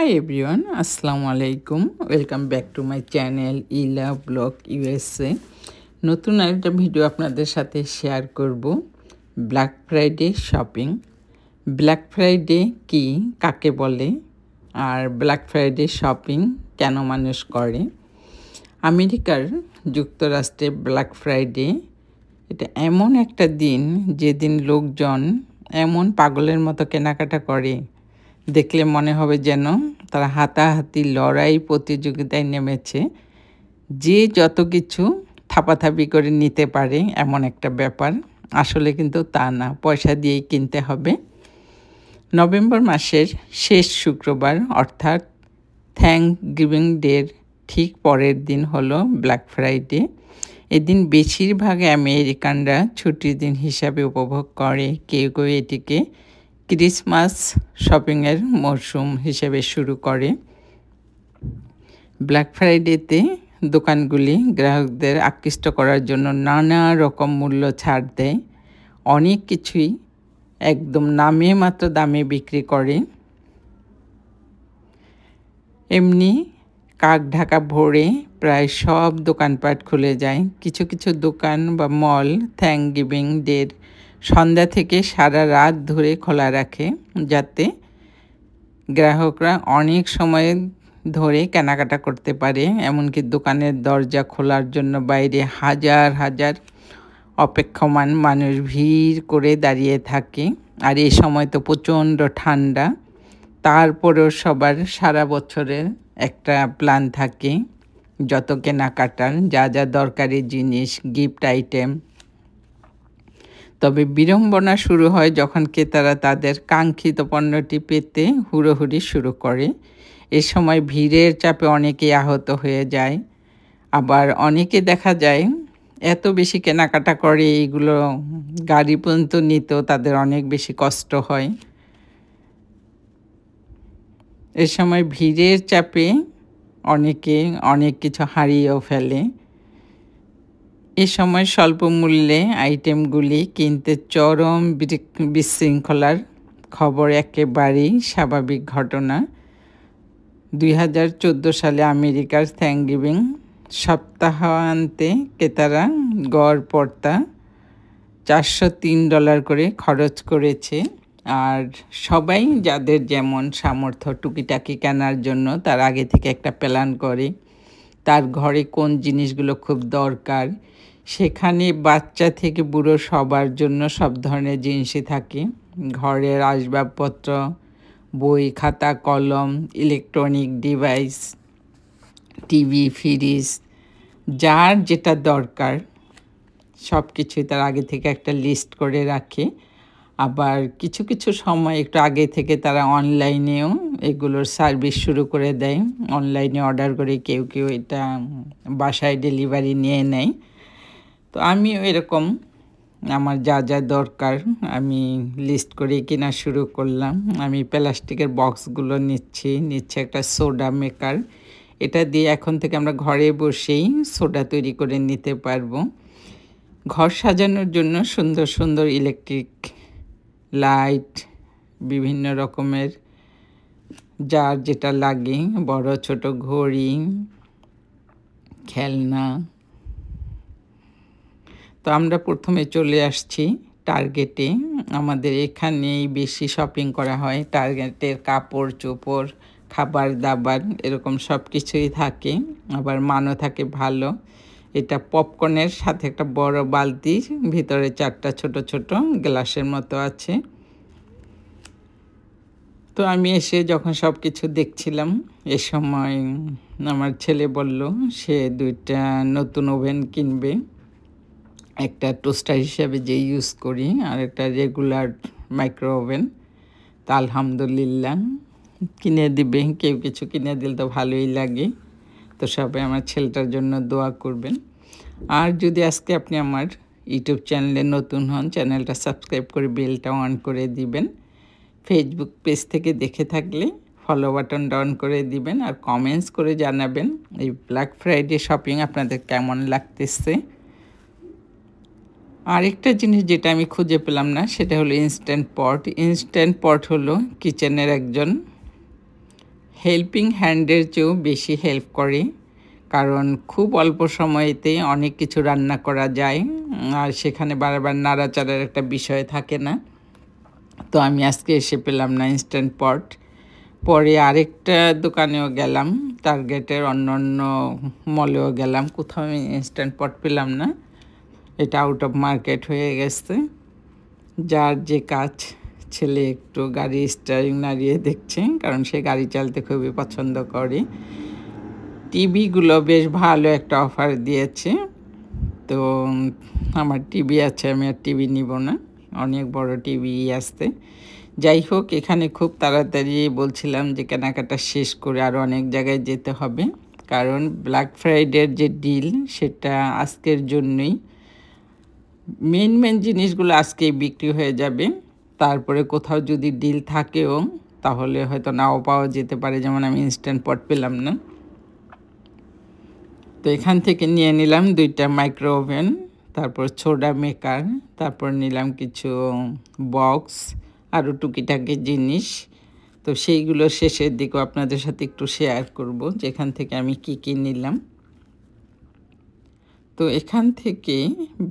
Hi everyone, Assalamu alaikum. Welcome back to my channel ইলা blog USA. নতুন একটা video আপনাদের সাথে শেয়ার করব black Friday shopping. Black Friday কি, কাকে বলে, আর ব্ল্যাক ফ্রাইডে শপিং কেন মানুষ করে। আমেরিকার যুক্তরাষ্ট্রে ব্ল্যাক ফ্রাইডে এটা এমন একটা দিন যেদিন লোকজন এমন পাগলের মতো কেনাকাটা করে, দেখলে মনে হবে যেন তারা হাতাহাতি লড়াই প্রতিযোগিতায় নেমেছে, যে যত কিছু থাপাথাপি করে নিতে পারে এমন একটা ব্যাপার। আসলে কিন্তু তা না, পয়সা দিয়েই কিনতে হবে। নভেম্বর মাসের শেষ শুক্রবার অর্থাৎ থ্যাঙ্কসগিভিং ডের ঠিক পরের দিন হলো ব্ল্যাক ফ্রাইডে। এদিন বেশিরভাগ আমেরিকানরা ছুটির দিন হিসাবে উপভোগ করে। কেউ কেউ এটিকে ক্রিসমাস শপিংয়ের মরশুম হিসেবে শুরু করে। ব্ল্যাক ফ্রাইডেতে দোকানগুলি গ্রাহকদের আকৃষ্ট করার জন্য নানা রকম মূল্য ছাড় দেয়। অনেক কিছুই একদম নামে মাত্র দামে বিক্রি করে। এমনি কাক ঢাকা ভরে প্রায় সব দোকানপাট খুলে যায়। কিছু কিছু দোকান বা মল থ্যাঙ্কসগিভিং ডের সন্ধ্যা থেকে সারা রাত ধরে খোলা রাখে, যাতে গ্রাহকরা অনেক সময় ধরে কেনাকাটা করতে পারে। এমনকি দোকানের দরজা খোলার জন্য বাইরে হাজার হাজার অপেক্ষমান মানুষ ভিড় করে দাঁড়িয়ে থাকে। আর এই সময় তো প্রচণ্ড ঠান্ডা, তারপরেও সবার সারা বছরের একটা প্ল্যান থাকে যত কেনাকাটার, যা যা দরকারি জিনিস, গিফট আইটেম। তবে বিড়ম্বনা শুরু হয় যখন ক্রেতারা তাদের কাঙ্ক্ষিত পণ্যটি পেতে হুড়োহুড়ি শুরু করে। এ সময় ভিড়ের চাপে অনেকেই আহত হয়ে যায়। আবার অনেকে দেখা যায় এত বেশি কেনাকাটা করে এইগুলো গাড়ি পর্যন্ত নিতেও তাদের অনেক বেশি কষ্ট হয়। এ সময় ভিড়ের চাপে অনেকে অনেক কিছু হারিয়েও ফেলে। এ সময় স্বল্প মূল্যে আইটেমগুলি কিনতে চরম বিশৃঙ্খলার খবর একেবারেই স্বাভাবিক ঘটনা। 2014 সালে আমেরিকার থ্যাঙ্কসগিভিং সপ্তাহান্তে ক্রেতারা গড় পড়তা $403 করে খরচ করেছে। আর সবাই যাদের যেমন সামর্থ্য টুকিটাকি কেনার জন্য তার আগে থেকে একটা প্ল্যান করে, তার ঘরে কোন জিনিসগুলো খুব দরকার। সেখানে বাচ্চা থেকে বুড়ো সবার জন্য সব ধরনের জিনিসই থাকে। ঘরের আসবাবপত্র, বই, খাতা, কলম, ইলেকট্রনিক ডিভাইস, টিভি, ফ্রিজ, যার যেটা দরকার সব কিছুই তার আগে থেকে একটা লিস্ট করে রাখে। আবার কিছু কিছু সময় একটু আগে থেকে তারা অনলাইনেও এগুলোর সার্ভিস শুরু করে দেয়। অনলাইনে অর্ডার করে কেউ কেউ এটা বাসায় ডেলিভারি নিয়ে নেয়। তো আমিও এরকম আমার যা যা দরকার আমি লিস্ট করে কেনা শুরু করলাম। আমি প্লাস্টিকের বক্সগুলো নিচ্ছে একটা সোডা মেকার। এটা দিয়ে এখন থেকে আমরা ঘরে বসেই সোডা তৈরি করে নিতে পারবো। ঘর সাজানোর জন্য সুন্দর সুন্দর ইলেকট্রিক লাইট, বিভিন্ন রকমের যার যেটা লাগে, বড় ছোট ঘড়ি, খেলনা। তো আমরা প্রথমে চলে আসছি টার্গেটে। আমাদের এখানেই বেশি শপিং করা হয়। টার্গেটের কাপড় চোপড়, খাবার দাবার এরকম সব কিছুই থাকে। আবার মানও থাকে ভালো। এটা পপকর্নের সাথে একটা বড় বালতি, ভিতরে 4টা ছোট ছোট গ্লাসের মতো আছে। তো আমি এসে যখন সব কিছু দেখছিলাম, এ সময় আমার ছেলে বলল সে 2টা নতুন ওভেন কিনবে, একটা টোস্টার হিসাবে যে ইউজ করি আর একটা রেগুলার মাইক্রো ওভেন। তা আলহামদুলিল্লাহ কিনে দিবে। কেউ কিছু কিনে দিলে তো ভালোই লাগে। তো সবাই আমার ছেলেটার জন্য দোয়া করবেন। আর যদি আজকে আপনি আমার ইউটিউব চ্যানেলে নতুন হন, চ্যানেলটা সাবস্ক্রাইব করে বেলটা অন করে দিবেন। ফেসবুক পেজ থেকে দেখে থাকলে ফলো বাটনটা অন করে দিবেন। আর কমেন্টস করে জানাবেন এই ব্ল্যাক ফ্রাইডে শপিং আপনাদের কেমন লাগতেছে। আরেকটা জিনিস যেটা আমি খুঁজে পেলাম না সেটা হলো ইনস্ট্যান্ট পট। ইনস্ট্যান্ট পট হলো কিচেনের একজন হেল্পিং হ্যান্ডের চেয়েও বেশি হেল্প করে, কারণ খুব অল্প সময়তে অনেক কিছু রান্না করা যায়, আর সেখানে বারবার নাড়াচাড়ার একটা বিষয় থাকে না। তো আমি আজকে এসে পেলাম না ইনস্ট্যান্ট পট। পরে আরেকটা দোকানেও গেলাম, টার্গেটের অন্য অন্য মলেও গেলাম, কোথাও আমি ইনস্ট্যান্ট পট পেলাম না। এটা আউট অফ মার্কেট হয়ে গেছে। যার যে কাজ, ছেলে একটু গাড়ি স্টিয়ারিং নাড়িয়ে দেখছে, কারণ সে গাড়ি চালাতে খুবই পছন্দ করে। টিভিগুলো বেশ ভালো একটা অফার দিয়েছে। তো আমার টিভি আছে, আমি আর টিভি নিব না, অনেক বড় টিভি আসতে। যাই হোক, এখানে খুব তাড়াতাড়ি বলছিলাম যে কেনাকাটা শেষ করে আরও অনেক জায়গায় যেতে হবে, কারণ ব্ল্যাক ফ্রাইডের যে ডিল সেটা আজকের জন্যই। মেন জিনিসগুলো আজকেই বিক্রি হয়ে যাবে। তারপরে কোথাও যদি ডিল থাকেও তাহলে হয়তো নাও পাওয়া যেতে পারে, যেমন আমি ইনস্ট্যান্ট পট পেলাম না। তো এখান থেকে নিয়ে নিলাম 2টা মাইক্রো ওভেন, তারপর সোডা মেকার, তারপর নিলাম কিছু বক্স, আরও টুকিটাকি জিনিস। তো সেইগুলো শেষের দিকেও আপনাদের সাথে একটু শেয়ার করব যেখান থেকে আমি কি নিলাম। তো এখান থেকে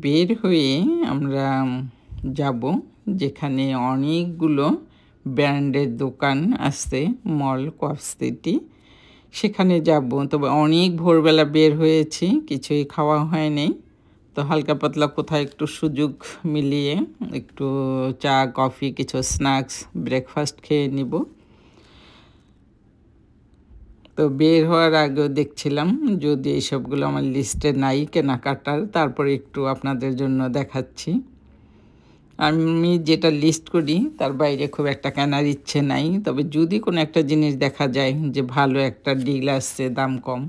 বের হয়ে আমরা যাব যেখানে অনেকগুলো ব্র্যান্ডের দোকান আছে, মল কফ সিটি, সেখানে যাব। তবে অনেক ভোরবেলা বের হয়েছি, কিছুই খাওয়া হয়নি। তো হালকা পাতলা কোথাও একটু সুযোগ মিলিয়ে একটু চা কফি কিছু স্ন্যাক্স ব্রেকফাস্ট খেয়ে নিব। তো বের হওয়ার আগেও দেখছিলাম যদি এইসবগুলো আমার লিস্টে নাই কেনাকাটার, তারপরে একটু আপনাদের জন্য দেখাচ্ছি। আমি যেটা লিস্ট করি তার বাইরে খুব একটা কেনার ইচ্ছে নাই, তবে যদি কোনো একটা জিনিস দেখা যায় যে ভালো একটা ডিল আসছে, দাম কম,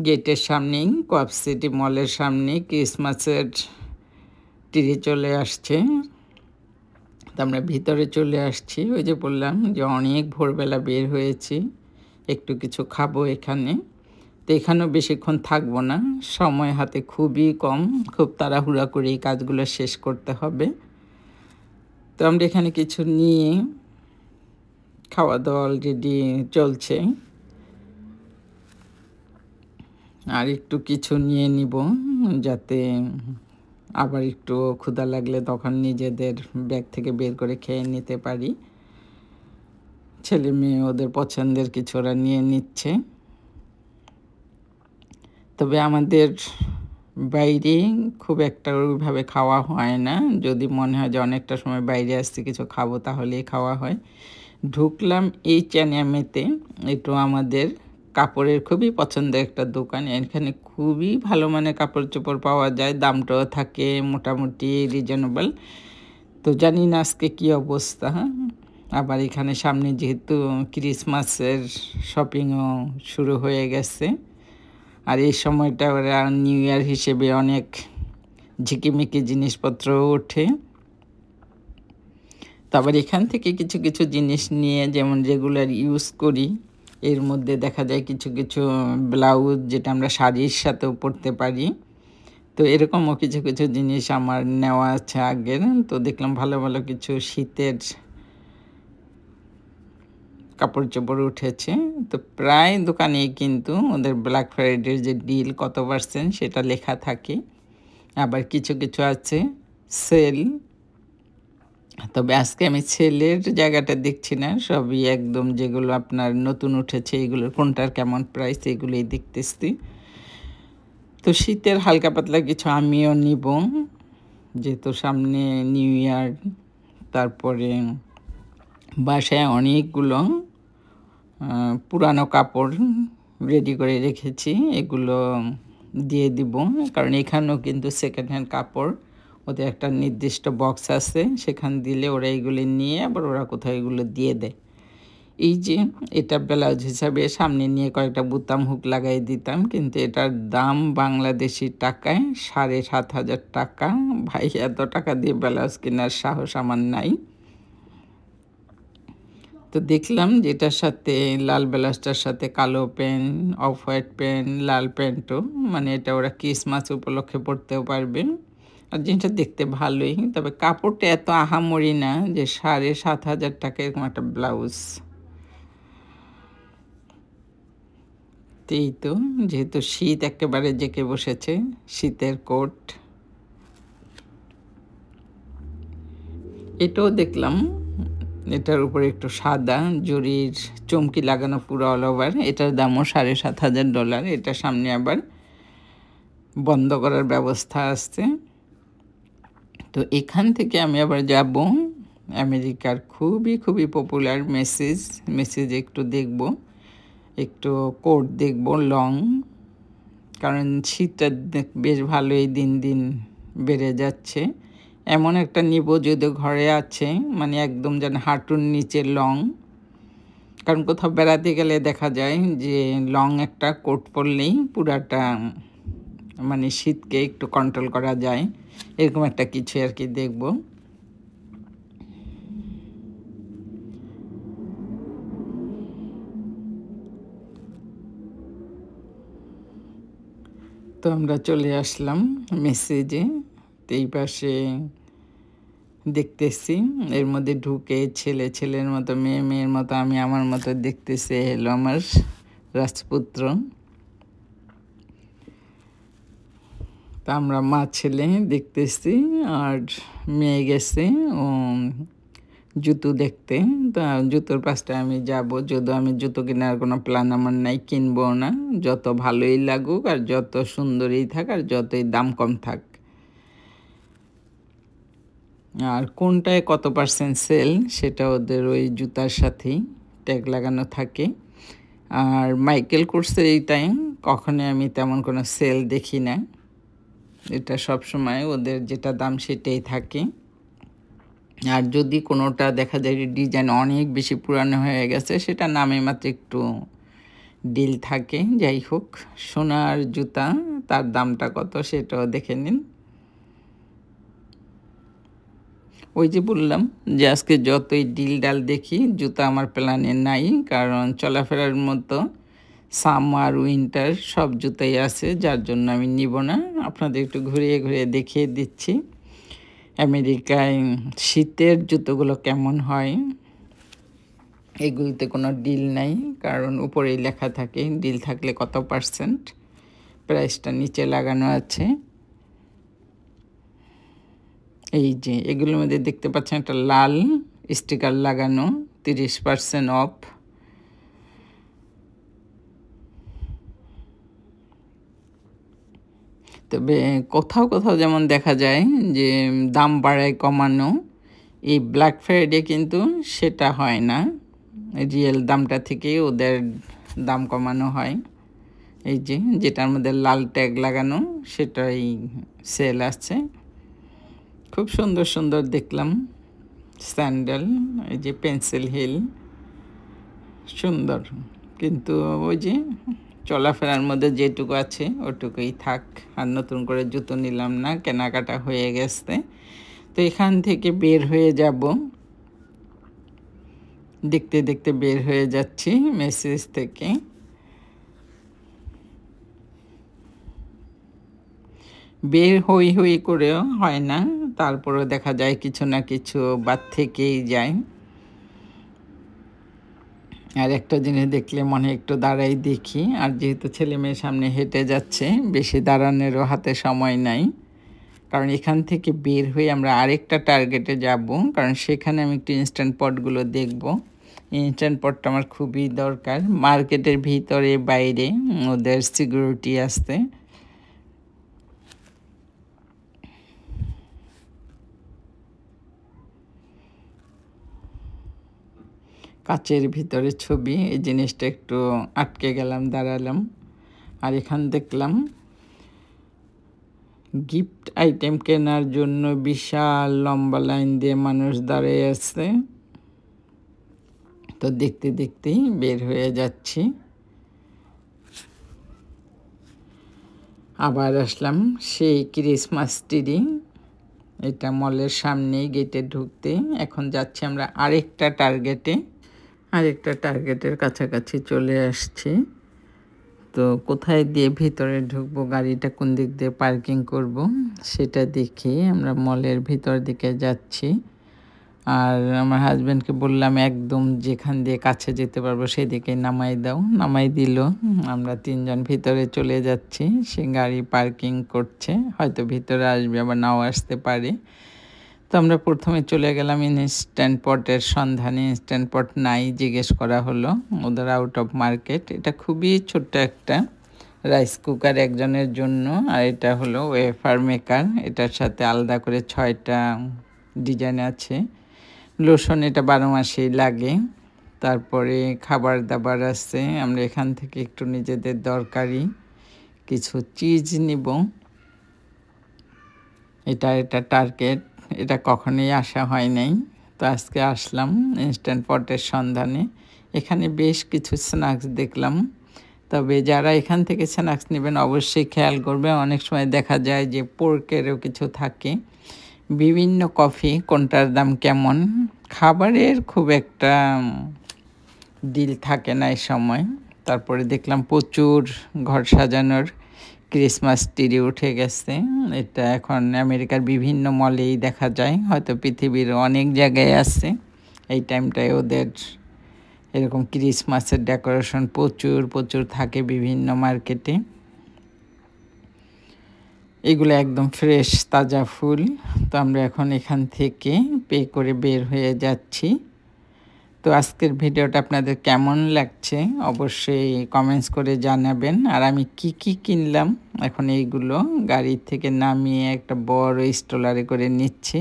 গেটের সামনেই কফ সিটি মলের সামনে ক্রিসমাসের ট্রি চলে আসছে, তো আমরা ভিতরে চলে আসছি। ওই যে বললাম যে অনেক ভোরবেলা বের হয়েছি, একটু কিছু খাবো এখানে। তো এখানেও বেশিক্ষণ থাকবো না, সময় হাতে খুবই কম, খুব তাড়াহুড়া করে এই কাজগুলো শেষ করতে হবে। তো আমরা এখানে কিছু নিয়ে খাওয়া দাওয়া অলরেডি চলছে, আর একটু কিছু নিয়ে নিব যাতে আবার একটু ক্ষুধা লাগলে তখন নিজেদের ব্যাগ থেকে বের করে খেয়ে নিতে পারি। ছেলে মেয়ে ওদের পছন্দের কিছু ওরা নিয়ে নিচ্ছে। তবে আমাদের বাইরে খুব একটা ওইভাবে খাওয়া হয় না, যদি মনে হয় যে অনেকটা সময় বাইরে আসছি কিছু খাবো তাহলেই খাওয়া হয়। ঢুকলাম এই চ্যানিয়ামেতে, একটু আমাদের কাপড়ের খুবই পছন্দের একটা দোকান। এখানে খুবই ভালো মানের কাপড় চোপড় পাওয়া যায়, দামটাও থাকে মোটামুটি রিজনেবল। তো জানি না আজকে কী অবস্থা। আবার এখানে সামনে যেহেতু ক্রিসমাসের শপিংও শুরু হয়ে গেছে, আর এই সময়টা ওরা নিউ ইয়ার হিসেবে অনেক ঝিকিমিকি জিনিসপত্র ওঠে। তারপর এখান থেকে কিছু কিছু জিনিস নিয়ে, যেমন রেগুলার ইউজ করি, এর মধ্যে দেখা যায় কিছু কিছু ব্লাউজ যেটা আমরা শাড়ির সাথেও পরতে পারি। তো এরকমও কিছু কিছু জিনিস আমার নেওয়া আছে আগের। তো দেখলাম ভালো ভালো কিছু শীতের কাপড় চোপড় উঠেছে। তো প্রায় দোকানেই কিন্তু ওদের ব্ল্যাক ফ্রাইডের যে ডিল কত % সেটা লেখা থাকে, আবার কিছু কিছু আছে সেল। তবে আজকে আমি সেলের জায়গাটা দেখছি না, সবই একদম যেগুলো আপনার নতুন উঠেছে এগুলোর কোনটার কেমন প্রাইস এগুলোই দেখতেছি। তো শীতের হালকা পাতলা কিছু আমিও নিব, যেহেতু সামনে নিউ ইয়ার। তারপরে বাসায় অনেকগুলো পুরানো কাপড় রেডি করে রেখেছি, এগুলো দিয়ে দিব, কারণ এখানেও কিন্তু সেকেন্ড হ্যান্ড কাপড়, ওদের একটা নির্দিষ্ট বক্স আছে, সেখান দিলে ওরা এগুলি নিয়ে আবার ওরা কোথাও এগুলো দিয়ে দেয়। এই যে এটা ব্লাউজ হিসাবে সামনে নিয়ে কয়েকটা বুতাম হুক লাগাই দিতাম, কিন্তু এটার দাম বাংলাদেশি টাকায় 7,500 টাকা। ভাই, এত টাকা দিয়ে ব্লাউজ কেনার সাহস আমার নাই। তো দেখলাম যেটার সাথে লাল ব্লাউজটার সাথে কালো প্যান্ট, অফ হোয়াইট প্যান্ট, লাল প্যান্টও, মানে এটা ওরা ক্রিসমাস উপলক্ষে পরতেও পারবে। আর জিনিসটা দেখতে ভালোই, তবে কাপড়টা এত আহামরি না যে 7,500 টাকা এরকম একটা ব্লাউজ। তো এই তো, যেহেতু শীত একেবারে জেঁকে বসেছে, শীতের কোট। এটাও দেখলাম, এটার উপরে একটু সাদা জরির চমকি লাগানো পুরো অল ওভার। এটার দামও $7,500। এটা সামনে আবার বন্ধ করার ব্যবস্থা আছে। তো এখান থেকে আমি আবার যাব আমেরিকার খুবই খুবই পপুলার মেসেজ একটু দেখব, একটু কোট দেখব লং, কারণ শীতটা বেশ ভালোই দিন দিন বেড়ে যাচ্ছে। এমন একটা নিব যদি ঘরে আছে, মানে একদম যেন হাঁটুর নিচে লং, কারণ কোথাও বেড়াতে গেলে দেখা যায় যে লং একটা কোট পরলেই পুরাটা মানে শীতকে একটু কন্ট্রোল করা যায়। এরকম একটা কিছু আর কি দেখব। তো আমরা চলে আসলাম মেসেজে। এই পাশে দেখতেছি এর মধ্যে ঢুকে ছেলের মতো, মেয়ের মতো, আমি আমার মতো দেখতেছি। হলো আমার রাজপুত্র। তা আমরা মা ছেলে দেখতেছি, আর মেয়ে গেছে জুতো দেখতে। তা জুতোর পাশটা আমি যাব, যদিও আমি জুতো কেনার কোনো প্ল্যান আমার নাই, কিনবো না। যত ভালোই লাগুক আর যত সুন্দরই থাক আর যতই দাম কম থাক, আর কোনটায় কত পার্সেন্ট সেল সেটা ওদের ওই জুতার সাথেই ট্যাগ লাগানো থাকে। আর মাইকেল কোর্সের এই টাইম কখনোই আমি তেমন কোনো সেল দেখি না, এটা সব সময় ওদের যেটা দাম সেটাই থাকে। আর যদি কোনোটা দেখা যায় ডিজাইন অনেক বেশি পুরানো হয়ে গেছে, সেটা নামে মাত্র একটু ডিল থাকে। যাই হোক, সোনার জুতা তার দামটা কত সেটাও দেখে নিন। ওই যে বললাম যে আজকে যতই ডিল ডাল দেখি, জুতা আমার প্ল্যানে নাই, কারণ চলাফেরার মতো সামার উইন্টার সব জুতাই আছে, যার জন্য আমি নিব না। আপনাদের একটু ঘুরিয়ে ঘুরিয়ে দেখিয়ে দিচ্ছি আমেরিকায় শীতের জুতোগুলো কেমন হয়। এগুলিতে কোনো ডিল নাই, কারণ উপরেই লেখা থাকে ডিল থাকলে কত পার্সেন্ট, প্রাইসটা নিচে লাগানো আছে। এই যে এগুলোর মধ্যে দেখতে পাচ্ছেন একটা লাল স্টিকার লাগানো, 30% অফ। তবে কোথাও কোথাও যেমন দেখা যায় যে দাম বাড়ায় কমানো, এই ব্ল্যাক ফ্রাইডে কিন্তু সেটা হয় না, রিয়েল দামটা থেকেই ওদের দাম কমানো হয়। এই যে যেটার মধ্যে লাল ট্যাগ লাগানো সেটাই সেল আছে। খুব সুন্দর সুন্দর দেখলাম স্যান্ডেল, এই যে পেন্সিল হিল সুন্দর, কিন্তু ওই যে চলাফেরার মধ্যে যেটুকু আছে ওটুকুই থাক, আর নতুন করে জুতো নিলাম না, কেনাকাটা হয়ে গেছে। তো এখান থেকে বের হয়ে যাব, দেখতে দেখতে বের হয়ে যাচ্ছি মেসেজ থেকে। বের হই হই করেও হয় না, তারপরেও দেখা যায় কিছু না কিছু বাদ থেকেই যায়। আর একটা জিনিস দেখলে মনে একটু দাঁড়াই দেখি, আর যেহেতু ছেলে মেয়ের সামনে হেঁটে যাচ্ছে, বেশি দাঁড়ানোরও হাতে সময় নাই, কারণ এখান থেকে বের হয়ে আমরা আরেকটা টার্গেটে যাব, কারণ সেখানে আমি একটু ইনস্ট্যান্ট পটগুলো দেখব। ইনস্ট্যান্ট পটটা আমার খুবই দরকার। মার্কেটের ভিতরে বাইরে ওদের সিকিউরিটি আসতে, কাচের ভিতরে ছবি, এই জিনিসটা একটু আটকে গেলাম, দাঁড়ালাম। আর এখান দেখলাম গিফট আইটেম কেনার জন্য বিশাল লম্বা লাইন দিয়ে মানুষ দাঁড়িয়ে আছে। তো দেখতে দেখতেই বের হয়ে যাচ্ছি। আবার আসলাম সেই ক্রিসমাস ট্রি, এটা মলের সামনেই গেটে ঢুকতে। এখন যাচ্ছি আমরা আরেকটা টার্গেটের কাছাকাছি চলে আসছি। তো কোথায় দিয়ে ভিতরে ঢুকবো, গাড়িটা কোন দিক দিয়ে পার্কিং করব, সেটা দেখে আমরা মলের ভিতর দিকে যাচ্ছি। আর আমার হাজব্যান্ডকে বললাম একদম যেখান দিয়ে কাছে যেতে পারবো সেদিকে নামাই দাও, নামাই দিল। আমরা তিনজন ভিতরে চলে যাচ্ছি, সে গাড়ি পার্কিং করছে, হয়তো ভিতরে আসবে আবার নাও আসতে পারে। তো আমরা প্রথমে চলে গেলাম ইনস্ট্যান্ট পটের সন্ধানে। ইনস্ট্যান্ট পট নাই, জিজ্ঞেস করা হলো, ওদের আউট অফ মার্কেট। এটা খুবই ছোট্ট একটা রাইস কুকার একজনের জন্য, আর এটা হলো ওয়েফার মেকার। এটার সাথে আলাদা করে 6টা ডিজাইন আছে। লোশন এটা 12 মাসেই লাগে। তারপরে খাবার দাবার আছে, আমরা এখান থেকে একটু নিজেদের দরকারি কিছু চিজ নিব। এটা টার্গেট, এটা কখনোই আসা হয় নাই, তো আজকে আসলাম ইনস্ট্যান্ট পটের সন্ধানে। এখানে বেশ কিছু স্ন্যাক্স দেখলাম, তবে যারা এখান থেকে স্ন্যাক্স নেবেন অবশ্যই খেয়াল করবে, অনেক সময় দেখা যায় যে পোর্কেরও কিছু থাকে। বিভিন্ন কফি কোনটার দাম কেমন, খাবারের খুব একটা ডিল থাকে না এই সময়। তারপরে দেখলাম প্রচুর ঘর সাজানোর ক্রিসমাস ট্রি উঠে গেছে। এটা এখন আমেরিকার বিভিন্ন মলেই দেখা যায়, হয়তো পৃথিবীর অনেক জায়গায় আছে। এই টাইমটায় ওদের এরকম ক্রিসমাসের ডেকোরেশন প্রচুর প্রচুর থাকে বিভিন্ন মার্কেটে। এগুলো একদম ফ্রেশ তাজা ফুল। তো আমরা এখন এখান থেকে পে করে বের হয়ে যাচ্ছি। তো আজকের ভিডিওটা আপনাদের কেমন লাগছে অবশ্যই কমেন্টস করে জানাবেন। আর আমি কি কি কিনলাম এখন এইগুলো গাড়ি থেকে নামিয়ে একটা বড় স্ট্রলারে করে নিচ্ছি,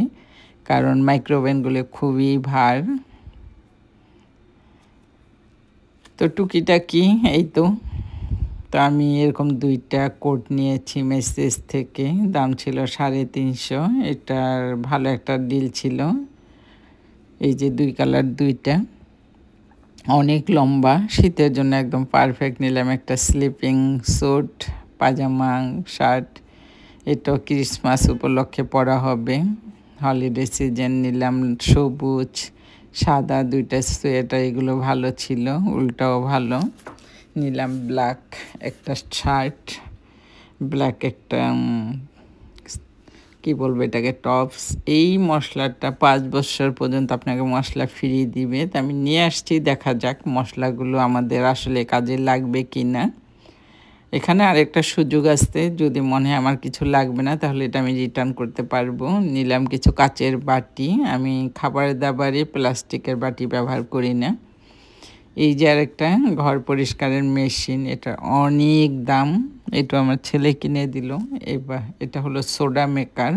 কারণ মাইক্রোওভেনগুলো খুবই ভার। তো টুকিটাকি এই তো আমি এরকম 2টা কোট নিয়েছি মেসেজ থেকে, দাম ছিল 350। এটার ভালো একটা ডিল ছিল। এই যে 2 কালার 2টা, অনেক লম্বা, শীতের জন্য একদম পারফেক্ট। নিলাম একটা স্লিপিং স্যুট, পাজামা শার্ট, এটাও ক্রিসমাস উপলক্ষে পরা হবে, হলিডে সিজন। নিলাম সবুজ সাদা 2টা সোয়েটার, এগুলো ভালো ছিল, উল্টাও ভালো। নিলাম ব্ল্যাক একটা শার্ট, ব্ল্যাক একটা কি বলবো এটাকে টপস। এই মশলাটা 5 বছর পর্যন্ত আপনাকে মশলা ফ্রি দিবে। তো আমি নিয়ে আসছি, দেখা যাক মশলাগুলো আমাদের আসলে কাজে লাগবে কি না। এখানে আরেকটা সুযোগ আসতে, যদি মনে হয় আমার কিছু লাগবে না তাহলে এটা আমি রিটার্ন করতে পারবো। নিলাম কিছু কাচের বাটি, আমি খাবার দাবারে প্লাস্টিকের বাটি ব্যবহার করি না। এই যে আরেকটা ঘর পরিষ্কারের মেশিন, এটা অনেক দাম, এটা আমার ছেলে কিনে দিল। এবার এটা হলো সোডা মেকার,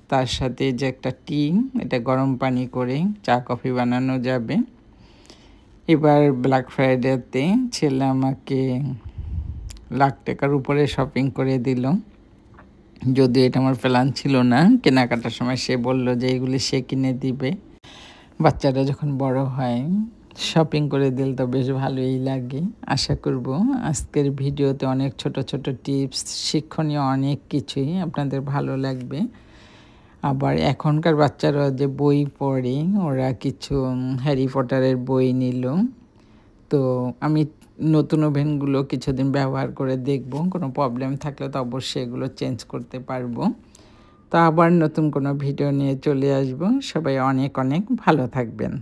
তার সাথে যে একটা টি, এটা গরম পানি করে চা কফি বানানো যাবে। এবার ব্ল্যাক ফ্রাইডেতে ছেলে আমাকে $1,00,000 উপরে শপিং করে দিল, যদিও এটা আমার প্ল্যান ছিল না। কেনাকাটার সময় সে বলল যে এগুলি সে কিনে দিবে, বাচ্চারা যখন বড় হয় শপিং করে দিল তো বেশ ভালোই লাগে। আশা করব আজকের ভিডিওতে অনেক ছোট ছোট টিপস, শিক্ষণীয় অনেক কিছুই আপনাদের ভালো লাগবে। আবার এখনকার বাচ্চারা যে বই পড়ে, ওরা কিছু হ্যারি পটারের বই নিল। তো আমি নতুন ওভেনগুলো কিছুদিন ব্যবহার করে দেখব, কোনো প্রবলেম থাকলে তো অবশ্যই এগুলো চেঞ্জ করতে পারবো। তো আবার নতুন কোনো ভিডিও নিয়ে চলে আসব। সবাই অনেক অনেক ভালো থাকবেন।